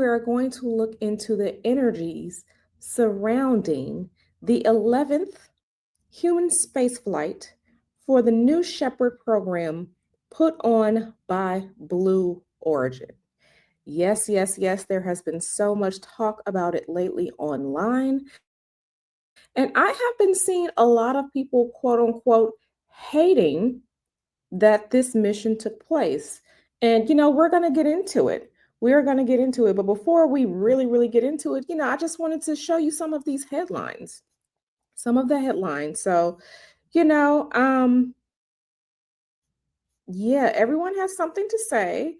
we are going to look into the energies surrounding the 11th human spaceflight for the New Shepard program put on by Blue Origin. Yes, yes, yes, there has been so much talk about it lately online. And I have been seeing a lot of people, quote unquote, hating that this mission took place. And, we're going to get into it. We're going to get into it. But before we really get into it, I just wanted to show you some of these headlines, some of the headlines. So, you know, um, yeah, everyone has something to say.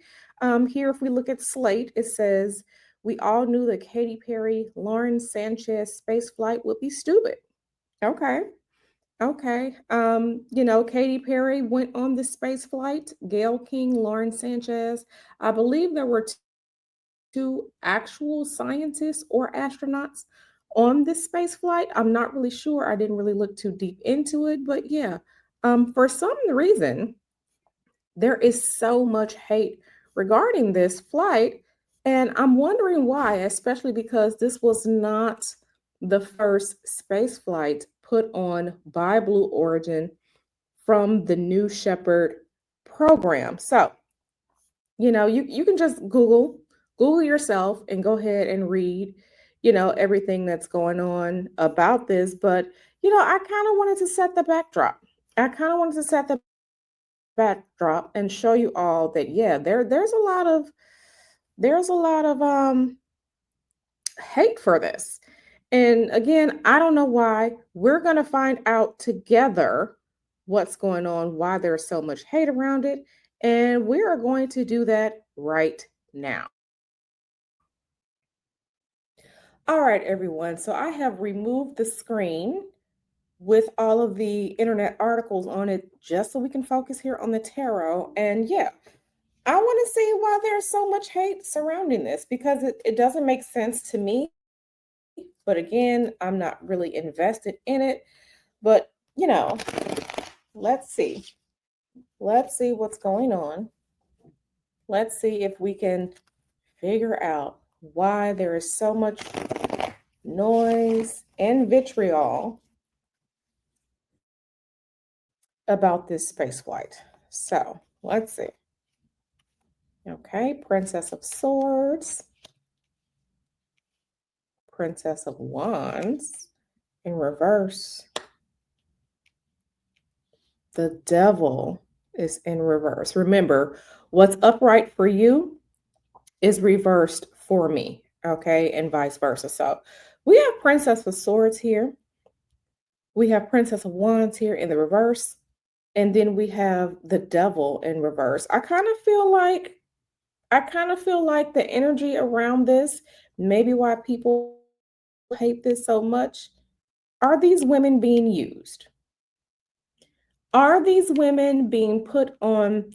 Here, if we look at Slate, it says, we all knew the Katy Perry, Lauren Sanchez space flight would be stupid. Okay. Okay. Katy Perry went on the space flight. Gail King, Lauren Sanchez. I believe there were two actual scientists or astronauts on this space flight. I'm not really sure. I didn't really look too deep into it, but yeah. For some reason, there is so much hate regarding this flight. And I'm wondering why, especially because this was not the first space flight put on by Blue Origin from the New Shepard program. So, you can just Google yourself and go ahead and read, everything that's going on about this. But, I kind of wanted to set the backdrop. I kind of wanted to set the backdrop and show you all that yeah, there's a lot of hate for this. And again, I don't know why. We're going to find out together what's going on, why there's so much hate around it, and we are going to do that right now. All right, everyone. So I have removed the screen with all of the internet articles on it just so we can focus here on the tarot. And yeah, I want to see why there's so much hate surrounding this because it doesn't make sense to me. But again, I'm not really invested in it. But, let's see. Let's see what's going on. Let's see if we can figure out why there is so much noise and vitriol about this space flight. So let's see. Okay, Princess of Swords, Princess of Wands in reverse. The Devil is in reverse. Remember, what's upright for you is reversed for me, okay, and vice versa. So we have Princess of Swords here. We have Princess of Wands here in the reverse. And then we have the Devil in reverse. I kind of feel like the energy around this, maybe why people hate this so much, are these women being used? Are these women being put on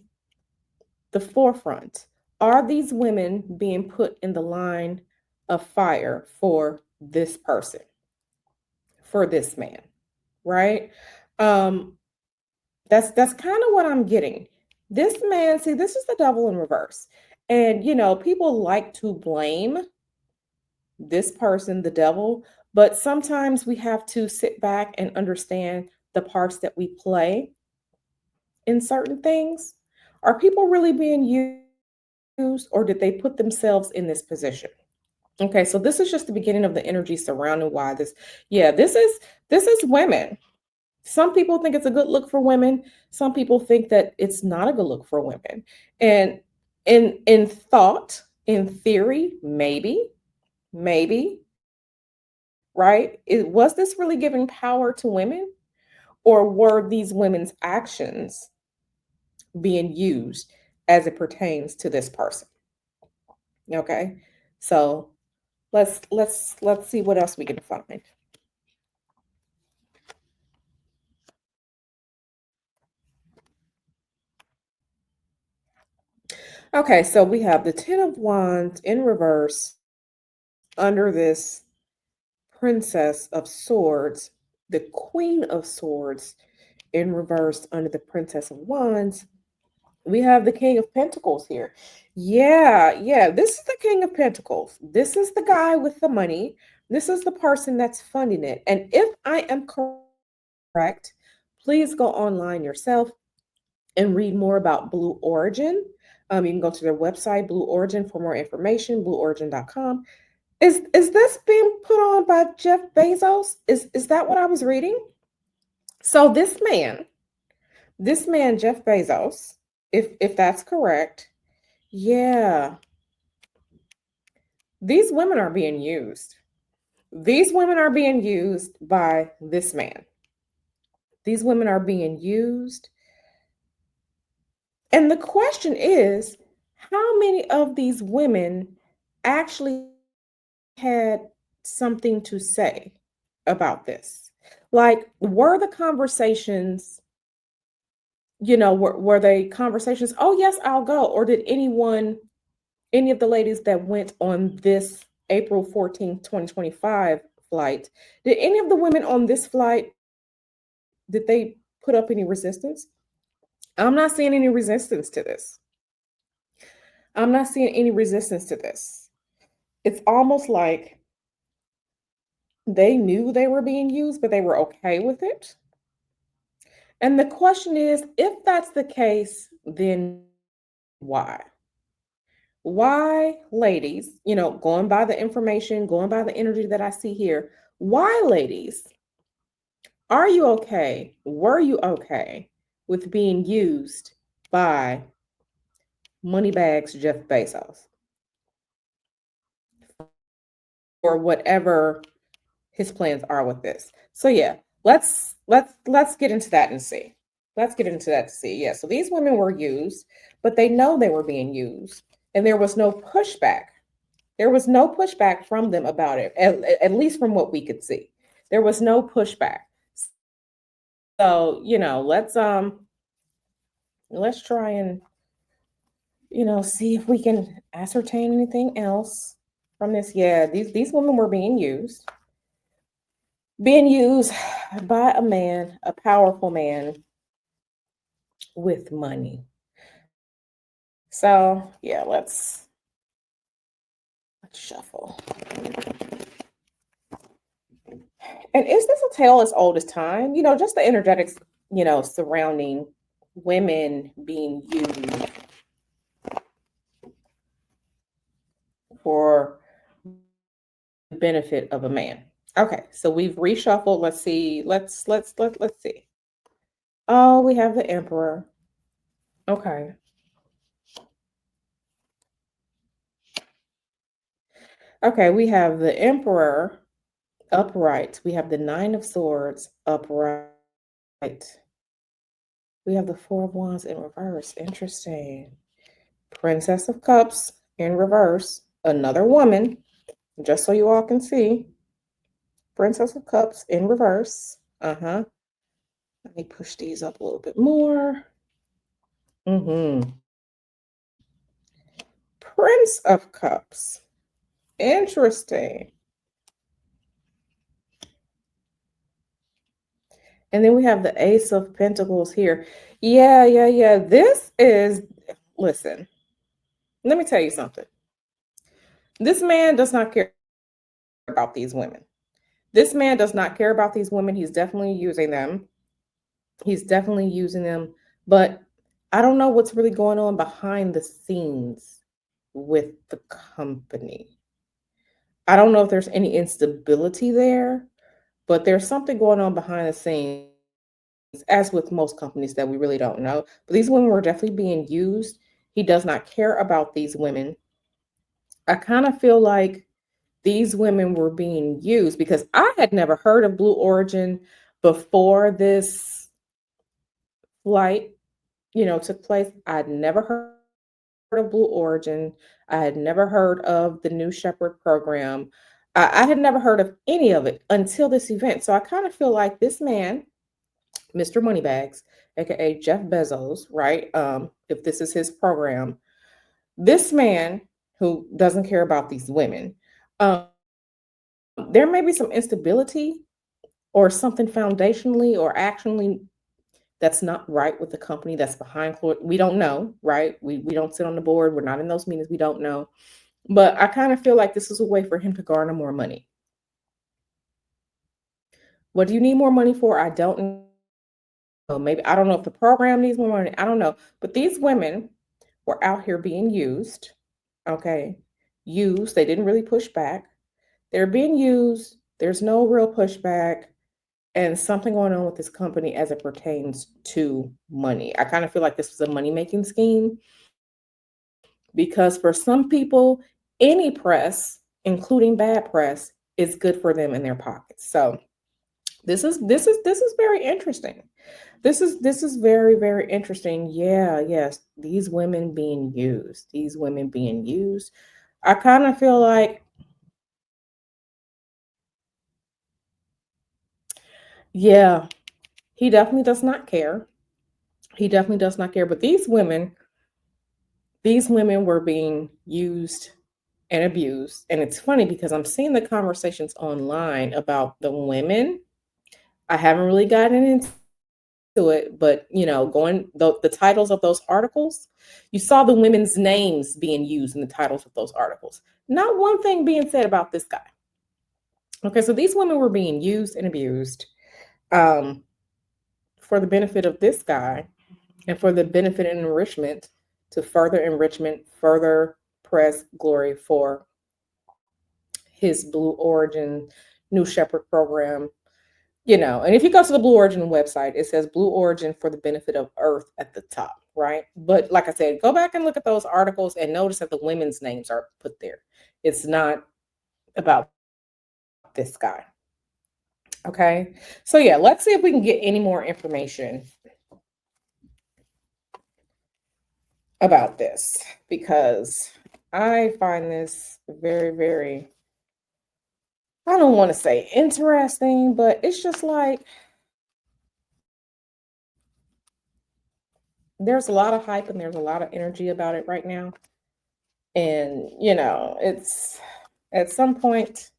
the forefront? Are these women being put in the line of fire for this person, for this man, right? Um, that's kind of what I'm getting. This man, see, this is the devil in reverse. And people like to blame this person, the devil, but sometimes we have to sit back and understand the parts that we play in certain things. Are people really being used or did they put themselves in this position? Okay, so this is just the beginning of the energy surrounding why this is women. Some people think it's a good look for women. Some people think that it's not a good look for women. And in thought, in theory, maybe, right? Was this really giving power to women? Or were these women's actions being used as it pertains to this person? Okay. So let's see what else we can find. Okay, so we have the Ten of Wands in reverse under this Princess of Swords, the Queen of Swords in reverse under the Princess of Wands, We have the King of Pentacles here. Yeah, yeah. This is the King of Pentacles. This is the guy with the money. This is the person that's funding it. And if I am correct, please go online yourself and read more about Blue Origin. You can go to their website, Blue Origin, for more information, blueorigin.com. Is this being put on by Jeff Bezos? Is that what I was reading? So this man Jeff Bezos, if that's correct, yeah, these women are being used. These women are being used by this man. These women are being used. And the question is, how many of these women actually had something to say about this? Like, were the conversations, were they conversations, oh, yes, I'll go? Or did any of the ladies that went on this April 14th, 2025 flight, did any of the women on this flight, did they put up any resistance? I'm not seeing any resistance to this. I'm not seeing any resistance to this. It's almost like they knew they were being used, but they were okay with it. And the question is, if that's the case, then why? Why, ladies, going by the information, going by the energy that I see here, why, ladies, are you okay? Were you okay with being used by Moneybags Jeff Bezos or whatever his plans are with this? So yeah, let's get into that and see. Let's get into that to see. Yeah, so these women were used, but they know they were being used, and there was no pushback. There was no pushback from them about it, at least from what we could see. There was no pushback. So, let's try and see if we can ascertain anything else from this. Yeah, these women were being used by a man, a powerful man with money. So, yeah, let's shuffle. And is this a tale as old as time? Just the energetics, surrounding women being used for the benefit of a man. Okay, so we've reshuffled. Let's see. Let's see. Oh, we have the Emperor. Okay. Okay, we have the Emperor upright. We have the Nine of Swords upright. We have the Four of Wands in reverse. Interesting. Princess of Cups in reverse. Another woman, just so you all can see. Princess of Cups in reverse. Let me push these up a little bit more. Prince of Cups. Interesting. And then we have the Ace of Pentacles here. Yeah. Listen, let me tell you something. This man does not care about these women. This man does not care about these women. He's definitely using them. But I don't know what's really going on behind the scenes with the company. I don't know if there's any instability there, but there's something going on behind the scenes, as with most companies, that we really don't know. But these women were definitely being used. He does not care about these women. I kind of feel like these women were being used because I had never heard of Blue Origin before this flight, took place. I'd never heard of Blue Origin. I had never heard of the New Shepherd program. I had never heard of any of it until this event. So I kind of feel like this man, Mr. Moneybags, aka Jeff Bezos, right? If this is his program, this man who doesn't care about these women, there may be some instability or something foundationally or actually that's not right with the company that's behind closed. We don't know, right? We don't sit on the board. We're not in those meetings. We don't know. But I kind of feel like this is a way for him to garner more money. What do you need more money for? I don't know. Maybe I don't know if the program needs more money. I don't know. But these women were out here being used. Okay. Used. They didn't really push back. They're being used. There's no real pushback and something going on with this company as it pertains to money. I kind of feel like this was a money making scheme because for some people, any press, including bad press, is good for them in their pockets. So this is very interesting. This is very very interesting. Yeah, yes, these women being used. These women being used. I kind of feel like yeah, he definitely does not care. He definitely does not care. But these women were being used and abused. And it's funny because I'm seeing the conversations online about the women. I haven't really gotten into it, but going the titles of those articles, you saw the women's names being used in the titles of those articles. Not one thing being said about this guy. Okay, so these women were being used and abused um, for the benefit of this guy and for the benefit and enrichment to further enrichment, further press glory for his Blue Origin New Shepherd program. And if you go to the Blue Origin website, it says Blue Origin for the benefit of Earth at the top, right? But like I said, go back and look at those articles and notice that the women's names are put there. It's not about this guy. Okay. So yeah, let's see if we can get any more information about this because I find this very, very, I don't want to say interesting, but it's just like there's a lot of hype and there's a lot of energy about it right now. And, it's at some point,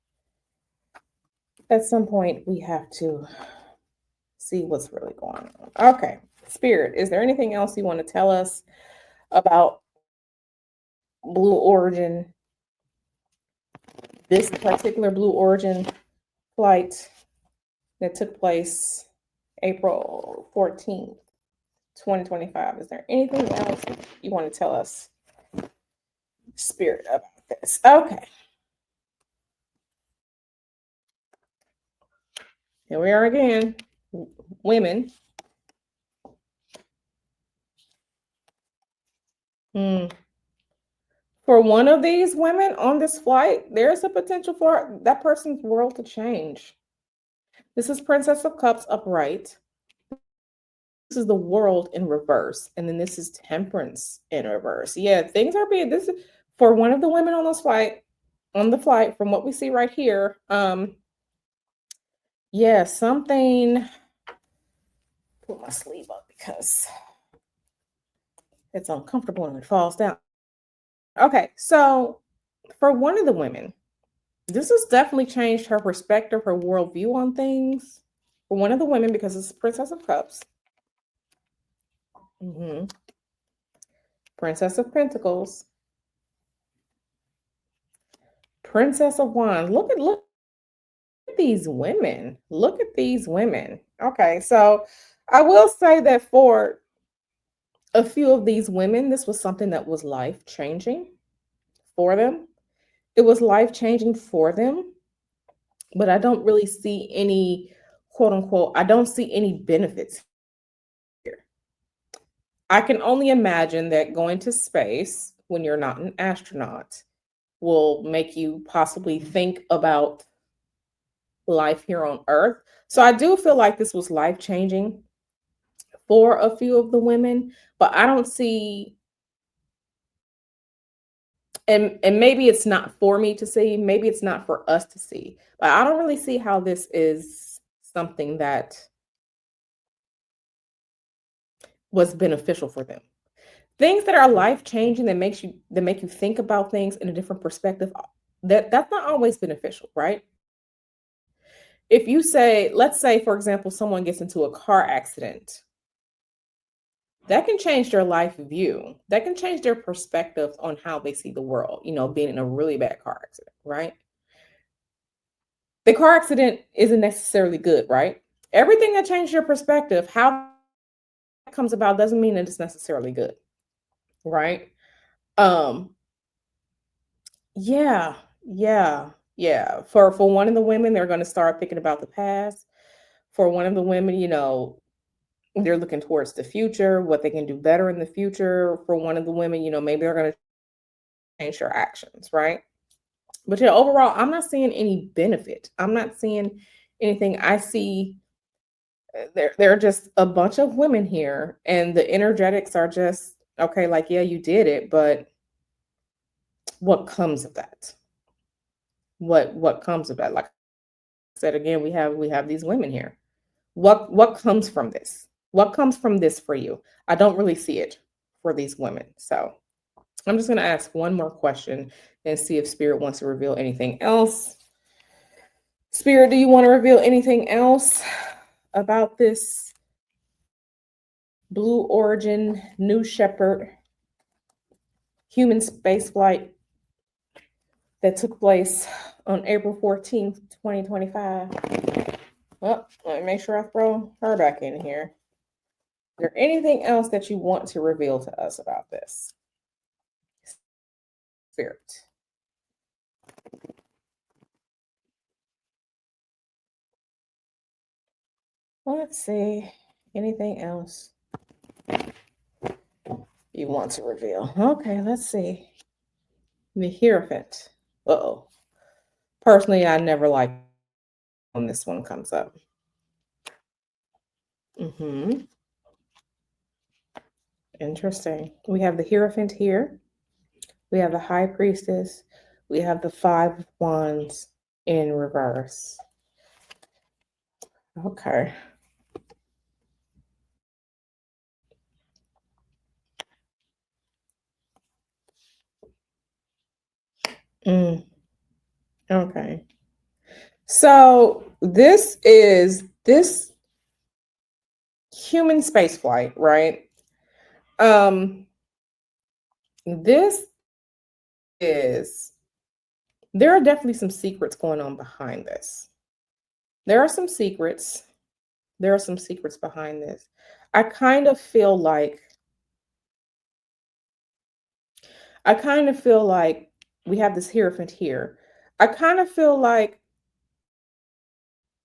we have to see what's really going on. Okay. Spirit, is there anything else you want to tell us about Blue Origin, this particular Blue Origin flight that took place April 14th, 2025? Is there anything else you want to tell us, Spirit, about this? Okay. Here we are again. Women. For one of these women on this flight, there's a potential for that person's world to change. This is Princess of Cups upright. This is the world in reverse. And then this is Temperance in reverse. Yeah, things are being this is for one of the women on the flight, from what we see right here. Yeah, something. Put my sleeve up because it's uncomfortable and it falls down. Okay, so for one of the women, this has definitely changed her perspective, her worldview on things. For one of the women, because it's Princess of Cups. Mhm. Princess of Pentacles. Princess of Wands. Look at these women. Look at these women. Okay, so I will say that for a few of these women, this was something that was life changing for them. It was life changing for them, but I don't really see any quote unquote, I don't see any benefits here. I can only imagine that going to space when you're not an astronaut will make you possibly think about life here on Earth. So I do feel like this was life changing for a few of the women, but I don't see, and maybe it's not for me to see, maybe it's not for us to see, but I don't really see how this is something that was beneficial for them. Things that are life changing that make you think about things in a different perspective, that's not always beneficial, right? If you say, let's say for example, someone gets into a car accident that can change their life view. That can change their perspective on how they see the world, being in a really bad car accident, right? The car accident isn't necessarily good, right? Everything that changes your perspective, how it comes about doesn't mean that it's necessarily good, right? Um, yeah, yeah, yeah. For one of the women, they're going to start thinking about the past. For one of the women, they're looking towards the future, what they can do better in the future. For one of the women, maybe they're going to change their actions, right? But yeah, overall, I'm not seeing any benefit. I'm not seeing anything. I see there are just a bunch of women here, and the energetics are just okay. Like, yeah, you did it, but what comes of that? What comes of that? Like I said again, we have these women here. What comes from this? What comes from this for you? I don't really see it for these women. So I'm just going to ask one more question and see if Spirit wants to reveal anything else. Spirit, do you want to reveal anything else about this Blue Origin New Shepard human spaceflight that took place on April 14th, 2025? Well, let me make sure I throw her back in here. Is there anything else that you want to reveal to us about this? Spirit. Let's see. Anything else you want to reveal? Okay, let's see. The Hierophant. Uh-oh. Personally, I never like when this one comes up. Interesting. We have the Hierophant here. We have the High Priestess. We have the Five of Wands in reverse. Okay. Okay. So this is this human spaceflight, right? This is there are definitely some secrets going on behind this. There are some secrets. There are some secrets behind this. I kind of feel like we have this Hierophant here. I kind of feel like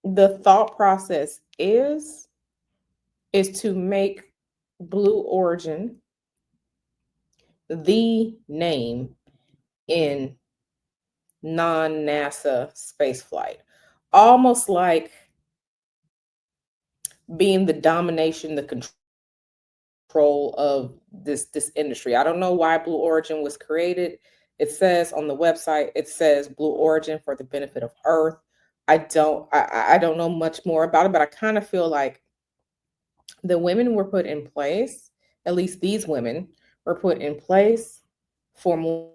the thought process is to make Blue Origin the name in non-NASA spaceflight. Almost like being the domination, the control of this industry. I don't know why Blue Origin was created. It says on the website, it says Blue Origin for the benefit of Earth. I don't know much more about it, but I kind of feel like the women were put in place, at least these women were put in place for more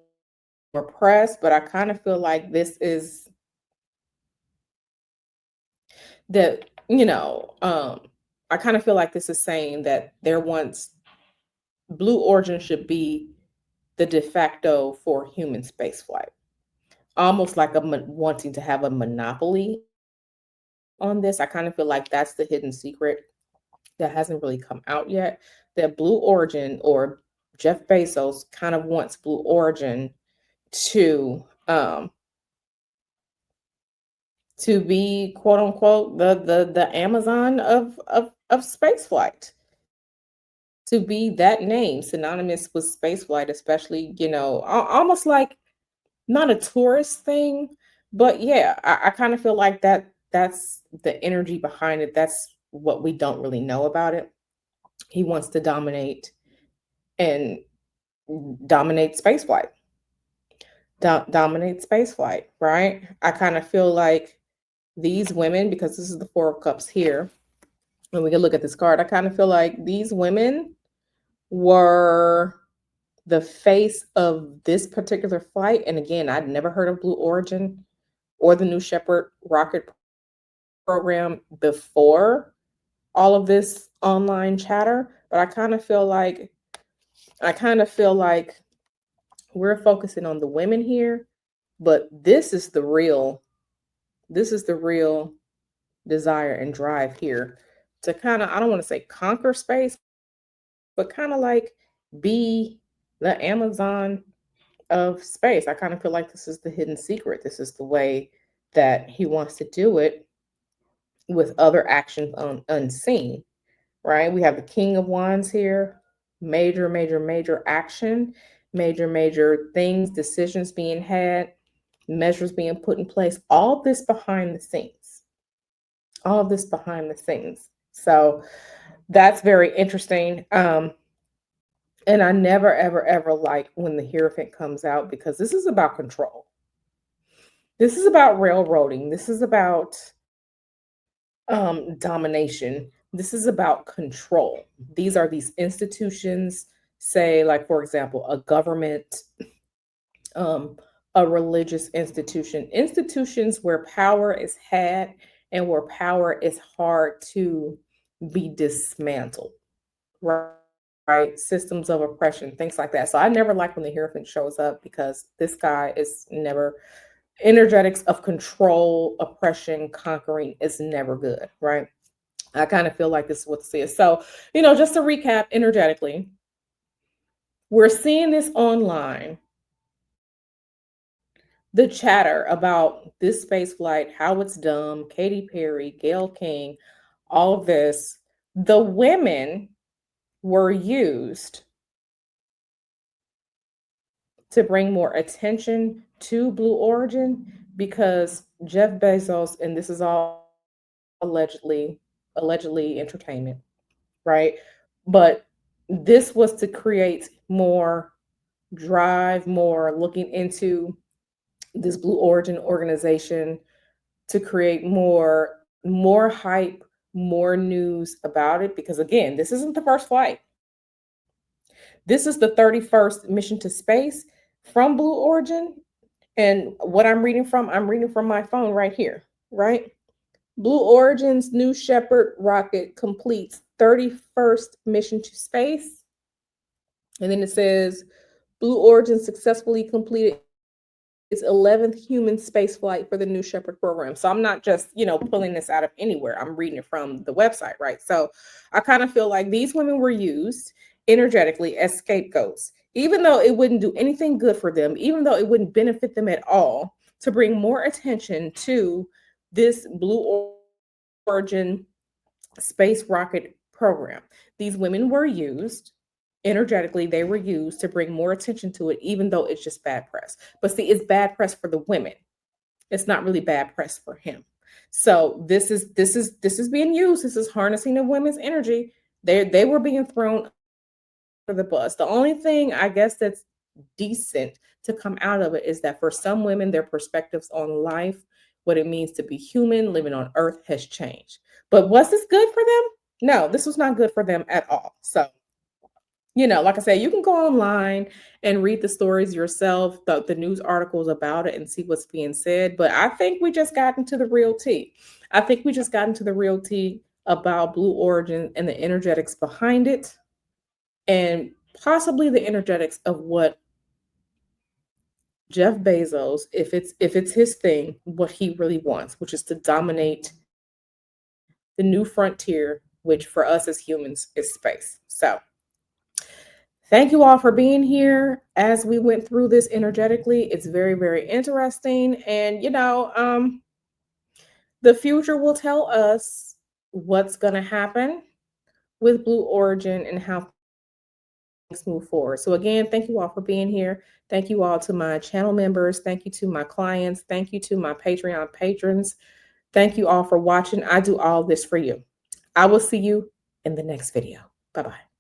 press, but I kind of feel like this is that, I kind of feel like this is saying that there once Blue Origin should be the de facto for human spaceflight, almost like wanting to have a monopoly on this. I kind of feel like that's the hidden secret that hasn't really come out yet. That Blue Origin or Jeff Bezos kind of wants Blue Origin to be quote unquote the Amazon of spaceflight, to be that name synonymous with spaceflight, especially almost like not a tourist thing, but yeah, I kind of feel like that's the energy behind it. That's what we don't really know about it. He wants to and dominate spaceflight. Dominate spaceflight, right? I kind of feel like these women, because this is the Four of Cups here, and we can look at this card, I kind of feel like these women were the face of this particular flight. And again, I'd never heard of Blue Origin or the New Shepard rocket program before all of this online chatter, but I kind of feel like we're focusing on the women here, but this is the real desire and drive here to kind of, I don't want to say conquer space, but kind of like be the Amazon of space. I kind of feel like this is the hidden secret. This is the way that he wants to do it with other actions unseen, right? We have the King of Wands here, major, major, major action, major, major things, decisions being had, measures being put in place, all this behind the scenes, all of this behind the scenes. So that's very interesting. And I never, ever, ever like when the Hierophant comes out because this is about control. This is about railroading. This is about domination. This is about control. These are these institutions, say, like, for example, a government, um, a religious institution, institutions where power is had and where power is hard to be dismantled, right? Right? Systems of oppression, things like that. So I never like when the Hierophant shows up because this guy is never energetics of control, oppression, conquering is never good, right? I kind of feel like this is what this is. So, just to recap energetically, we're seeing this online, the chatter about this space flight, how it's dumb, Katy Perry, Gayle King, all of this. The women were used to bring more attention to Blue Origin because Jeff Bezos, and this is all allegedly entertainment, right? But this was to create more drive, more looking into this Blue Origin organization to create more hype, more news about it because again, this isn't the first flight. This is the 31st mission to space from Blue Origin. And what I'm reading from my phone right here, right? Blue Origin's New Shepard rocket completes 31st mission to space. And then it says Blue Origin successfully completed its 11th human space flight for the New Shepard program. So I'm not just, pulling this out of anywhere. I'm reading it from the website, right? So I kind of feel like these women were used energetically as scapegoats, even though it wouldn't do anything good for them, even though it wouldn't benefit them at all, to bring more attention to this Blue Origin space rocket program. These women were used energetically, they were used to bring more attention to it, even though it's just bad press. But see, it's bad press for the women. It's not really bad press for him. So this is being used. This is harnessing the women's energy. They were being thrown for the bus. The only thing I guess that's decent to come out of it is that for some women, their perspectives on life, what it means to be human, living on earth has changed. But was this good for them? No, this was not good for them at all. So like I said, you can go online and read the stories yourself, the news articles about it, and see what's being said. But I think we just got into the real tea. I think we just got into the real tea about Blue Origin and the energetics behind it, and possibly the energetics of what Jeff Bezos, if it's his thing, what he really wants, which is to dominate the new frontier, which for us as humans is space. So thank you all for being here as we went through this energetically. It's very, very interesting. And, the future will tell us what's going to happen with Blue Origin and how things move forward. So again, thank you all for being here. Thank you all to my channel members. Thank you to my clients. Thank you to my Patreon patrons. Thank you all for watching. I do all this for you. I will see you in the next video. Bye-bye.